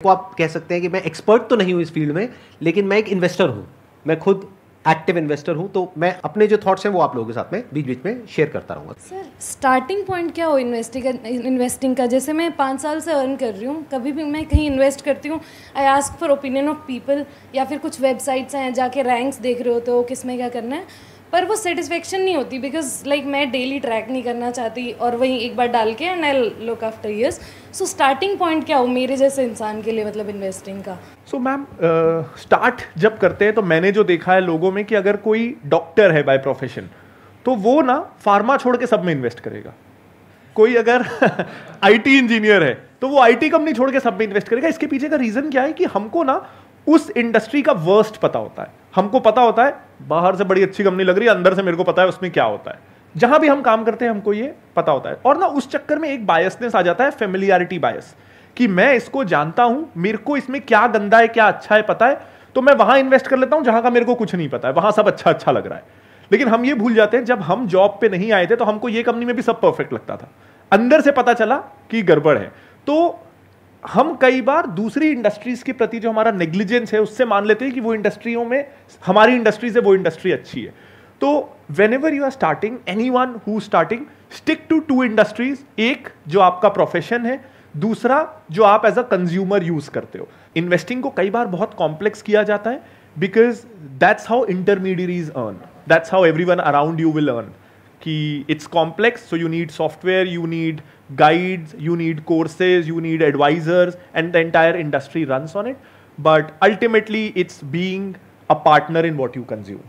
को आप कह सकते हैं कि मैं एक्सपर्ट तो नहीं हूं इस फील्ड में, लेकिन मैं एक इन्वेस्टर हूं, मैं खुद एक्टिव इन्वेस्टर हूं, तो मैं अपने जो थॉट्स हैं वो आप लोगों के साथ में बीच बीच में शेयर करता रहूंगा। सर स्टार्टिंग पॉइंट क्या हो इन्वेस्टिंग का? जैसे मैं 5 साल से अर्न कर रही हूँ, कभी भी मैं कहीं इन्वेस्ट करती हूँ, I ask for opinion of people, या फिर कुछ वेबसाइट्स हैं जाके रैंक्स देख रहे होते हो किस में क्या करना है, पर वो सेटिस्फेक्शन नहीं होती बिकॉज लाइक मैं डेली ट्रैक नहीं करना चाहती और वही एक बार डाल के and I look after years. So starting point क्या हो मेरे जैसे इंसान के लिए, मतलब इन्वेस्टिंग का? सो मैम स्टार्ट जब करते हैं तो मैंने जो देखा है लोगों में कि अगर कोई डॉक्टर है बाय प्रोफेशन तो वो ना फार्मा छोड़ के सब में इन्वेस्ट करेगा। कोई अगर आईटी इंजीनियर है तो वो आईटी कंपनी छोड़ के सब में इन्वेस्ट करेगा। इसके पीछे का रीजन क्या है कि हमको ना उस इंडस्ट्री का वर्स्ट पता होता है। हमको पता होता है बाहर से बड़ी अच्छी कंपनी लग रही है, अंदर से मेरे को पता है उसमें क्या होता है। जहां भी हम काम करते हैं हमको ये पता होता है, और ना उस चक्कर में एक बायसनेस आ जाता है, फेमिलियरिटी बायस, कि मैं इसको जानता हूं, मेरे को इसमें क्या गंदा है क्या अच्छा है पता है, तो मैं वहां इन्वेस्ट कर लेता हूं जहां का मेरे को कुछ नहीं पता है, वहां सब अच्छा अच्छा लग रहा है। लेकिन हम ये भूल जाते हैं जब हम जॉब पे नहीं आए थे तो हमको ये कंपनी में भी सब परफेक्ट लगता था, अंदर से पता चला कि गड़बड़ है। तो हम कई बार दूसरी इंडस्ट्रीज के प्रति जो हमारा नेग्लिजेंस है उससे मान लेते हैं कि वो इंडस्ट्रियों में हमारी इंडस्ट्री से वो इंडस्ट्री अच्छी है। तो whenever you are starting, anyone who starting, stick to 2 industries, एक जो आपका प्रोफेशन है, दूसरा जो आप एज अ कंज्यूमर यूज करते हो। इन्वेस्टिंग को कई बार बहुत कॉम्प्लेक्स किया जाता है because that's how intermediaries earn, that's how everyone around you will earn, कि it's complex, so you need software, you need guides, you need courses, you need advisors, and the entire industry runs on it. But ultimately it's being a partner in what you consume.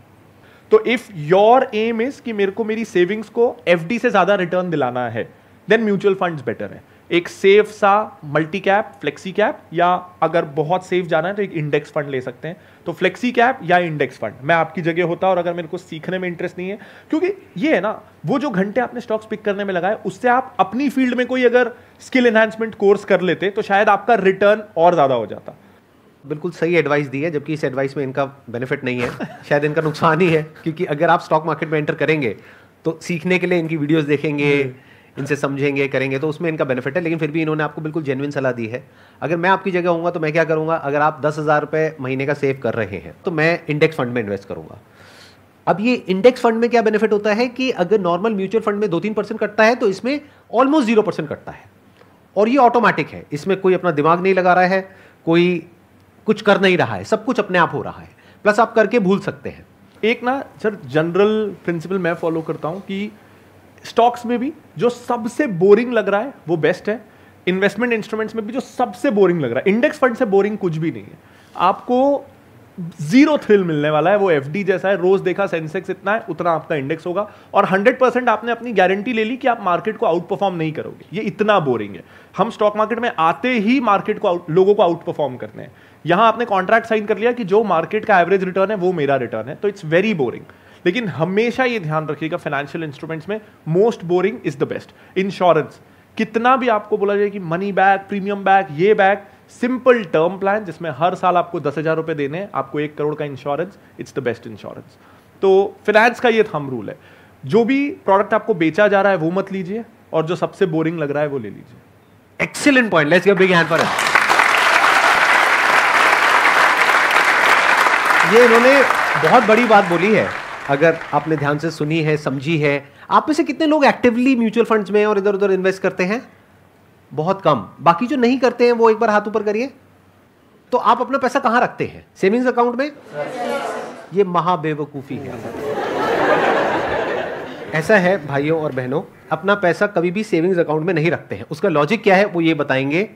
तो if your aim is कि मेरे को मेरी savings को FD से ज्यादा return दिलाना है, then म्यूचुअल फंड्स बेटर है। एक सेफ सा मल्टी कैप, फ्लेक्सी कैप, या अगर बहुत सेफ जाना है तो एक इंडेक्स फंड ले सकते हैं। तो फ्लेक्सी कैप या इंडेक्स फंड, मैं आपकी जगह होता और अगर मेरे को सीखने में इंटरेस्ट नहीं है, क्योंकि ये है ना वो जो घंटे आपने स्टॉक्स पिक करने में लगाए उससे आप अपनी फील्ड में कोई अगर स्किल एनहांसमेंट कोर्स कर लेते तो शायद आपका रिटर्न और ज्यादा हो जाता। बिल्कुल सही एडवाइस दी है, जबकि इस एडवाइस में इनका बेनिफिट नहीं है, शायद इनका नुकसान ही है, क्योंकि अगर आप स्टॉक मार्केट में एंटर करेंगे तो सीखने के लिए इनकी वीडियोस देखेंगे, इनसे समझेंगे, करेंगे, तो उसमें इनका बेनिफिट है। लेकिन फिर भी इन्होंने आपको बिल्कुल जेन्युइन सलाह दी है। अगर मैं आपकी जगह होऊंगा तो मैं क्या करूंगा, अगर आप 10,000 रुपये महीने का सेव कर रहे हैं तो मैं इंडेक्स फंड में इन्वेस्ट करूंगा। अब ये इंडेक्स फंड में क्या बेनिफिट होता है कि अगर नॉर्मल म्यूचुअल फंड में 2-3% कटता है तो इसमें ऑलमोस्ट 0% कटता है, और ये ऑटोमेटिक है, इसमें कोई अपना दिमाग नहीं लगा रहा है, कोई कुछ कर नहीं रहा है, सब कुछ अपने आप हो रहा है, प्लस आप करके भूल सकते हैं। एक ना सर जनरल प्रिंसिपल मैं फॉलो करता हूं कि स्टॉक्स में भी जो सबसे बोरिंग लग रहा है वो बेस्ट है, इन्वेस्टमेंट इंस्ट्रूमेंट्स में भी जो सबसे बोरिंग लग रहा है, इंडेक्स फंड से बोरिंग कुछ भी नहीं है। आपको जीरो थ्रिल मिलने वाला है, वो एफडी जैसा है, रोज देखा सेंसेक्स इतना है उतना आपका इंडेक्स होगा, और 100% आपने अपनी गारंटी ले ली कि आप मार्केट को आउट परफॉर्म नहीं करोगे। ये इतना बोरिंग है। हम स्टॉक मार्केट में आते ही मार्केट को लोगों को आउट परफॉर्म करने हैं। यहां आपने कॉन्ट्रैक्ट साइन कर लिया कि जो मार्केट का एवरेज रिटर्न है वो मेरा रिटर्न है, तो इट्स वेरी बोरिंग। लेकिन हमेशा ये ध्यान रखिएगा फाइनेंशियल इंस्ट्रूमेंट्स में most boring is the best. Insurance, कितना भी आपको बोला जाए कि मनी बैक, प्रीमियम बैक, ये बैक, सिंपल टर्म प्लान जिसमें हर साल आपको 10,000 रुपए देने हैं, आपको 1 करोड़ का insurance, it's the best insurance. तो फाइनेंस का ये थंब रूल है, जो भी प्रोडक्ट आपको बेचा जा रहा है वो मत लीजिए, और जो सबसे बोरिंग लग रहा है वो ले लीजिए। Excellent point, let's give a big hand for him. ये इन्होंने बहुत बड़ी बात बोली है, अगर आपने ध्यान से सुनी है, समझी है। आप में से कितने लोग एक्टिवली म्यूचुअल फंड्स में और इधर उधर इन्वेस्ट करते हैं? बहुत कम। बाकी जो नहीं करते हैं वो एक बार हाथ ऊपर करिए। तो आप अपना पैसा कहां रखते हैं? सेविंग्स अकाउंट में? ये महाबेवकूफी है। ऐसा है भाइयों और बहनों, अपना पैसा कभी भी सेविंग्स अकाउंट में नहीं रखते हैं। उसका लॉजिक क्या है वो ये बताएंगे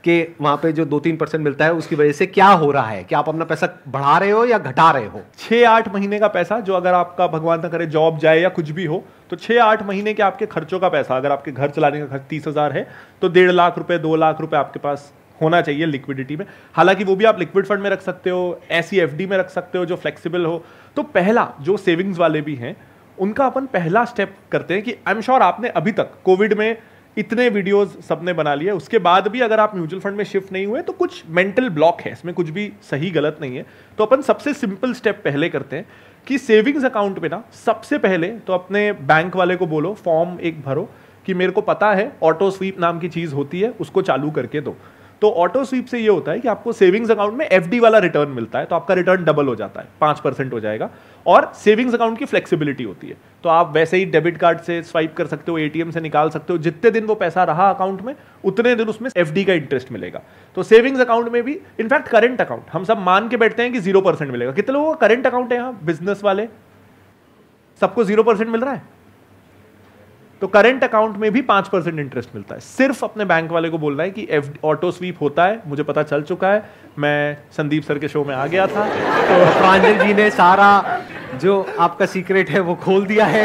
कि वहां पे जो 2-3% मिलता है उसकी वजह से क्या हो रहा है, कि आप अपना पैसा बढ़ा रहे हो या घटा रहे हो। 6-8 महीने का पैसा, जो अगर आपका भगवान ना करे जॉब जाए या कुछ भी हो, तो 6-8 महीने के आपके खर्चों का पैसा, अगर आपके घर चलाने का खर्च 30,000 है तो 1.5 लाख रुपए, 2 लाख रुपए आपके पास होना चाहिए लिक्विडिटी में। हालांकि वो भी आप लिक्विड फंड में रख सकते हो, ऐसी एफडी में रख सकते हो जो फ्लेक्सिबल हो। तो पहला जो सेविंग्स वाले भी हैं उनका अपन पहला स्टेप करते हैं कि आई एम श्योर आपने अभी तक कोविड में इतने वीडियोस सबने बना लिए, उसके बाद भी अगर आप म्यूचुअल फंड में शिफ्ट नहीं हुए तो कुछ मेंटल ब्लॉक है, इसमें कुछ भी सही गलत नहीं है। तो अपन सबसे सिंपल स्टेप पहले करते हैं कि सेविंग्स अकाउंट में ना सबसे पहले तो अपने बैंक वाले को बोलो फॉर्म एक भरो कि मेरे को पता है ऑटो स्वीप नाम की चीज होती है, उसको चालू करके दो। तो ऑटो स्वीप से ये होता है कि आपको सेविंग्स अकाउंट में एफडी वाला रिटर्न मिलता है, तो आपका रिटर्न डबल हो जाता है, 5% हो जाएगा। और सेविंग्स अकाउंट की फ्लेक्सिबिलिटी होती है, तो आप वैसे ही डेबिट कार्ड से स्वाइप कर सकते हो, एटीएम से निकाल सकते हो, जितने दिन वो पैसा रहा अकाउंट में उतने दिन उसमें एफडी का इंटरेस्ट मिलेगा। तो सेविंग्स अकाउंट में भी, इनफैक्ट करंट अकाउंट हम सब मान के बैठते हैं कि 0% मिलेगा। कितने लोगों का करंट अकाउंट है यहाँ? बिजनेस वाले सबको 0% मिल रहा है। तो करंट अकाउंट में भी 5% इंटरेस्ट मिलता है। सिर्फ अपने बैंक वाले को बोलना है कि ऑटो स्वीप होता है, मुझे पता चल चुका है, मैं संदीप सर के शो में आ गया था। तो प्रांजल जी ने सारा जो आपका सीक्रेट है वो खोल दिया है।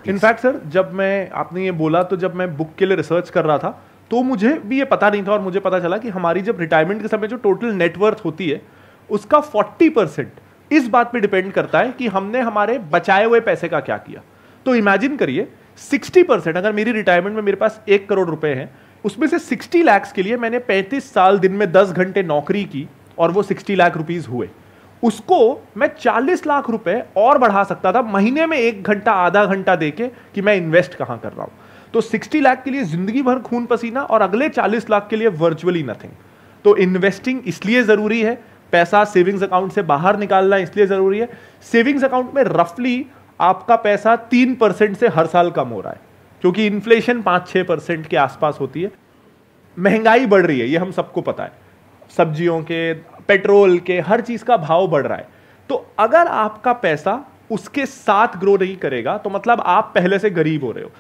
इनफैक्ट सर, जब मैं, आपने ये बोला, तो जब मैं बुक के लिए रिसर्च कर रहा था तो मुझे भी ये पता नहीं था, और मुझे पता चला कि हमारी जब रिटायरमेंट के समय जो टोटल नेटवर्थ होती है उसका 40% इस बात पे डिपेंड करता है कि हमने हमारे बचाए हुए पैसे का क्या किया। तो इमेजिन करिए 60%, अगर मेरी रिटायरमेंट में मेरे पास 1 करोड़ रुपए हैं, उसमें से 60 लाख के लिए मैंने 35 साल दिन में 10 घंटे नौकरी की और वो 60 लाख रुपीज हुए, उसको मैं 40 लाख रुपए और बढ़ा सकता था महीने में 1 घंटा आधा घंटा देके कि मैं इन्वेस्ट कहां कर रहा हूं। तो 60 लाख के लिए जिंदगी भर खून पसीना और अगले 40 लाख के लिए वर्चुअली नथिंग। तो इन्वेस्टिंग इसलिए जरूरी है, पैसा सेविंग्स अकाउंट से बाहर निकालना इसलिए जरूरी है। सेविंग्स अकाउंट में रफली आपका पैसा 3% से हर साल कम हो रहा है, क्योंकि इन्फ्लेशन 5-6% के आसपास होती है। महंगाई बढ़ रही है, ये हम सबको पता है, सब्जियों के, पेट्रोल के, हर चीज का भाव बढ़ रहा है। तो अगर आपका पैसा उसके साथ ग्रो नहीं करेगा तो मतलब आप पहले से गरीब हो रहे हो।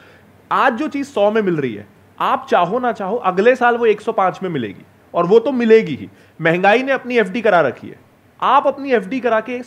आज जो चीज 100 में मिल रही है, आप चाहो ना चाहो अगले साल वो 105 में मिलेगी, और वो तो मिलेगी ही। महंगाई ने अपनी एफडी करा रखी है, आप अपनी एफडी करा के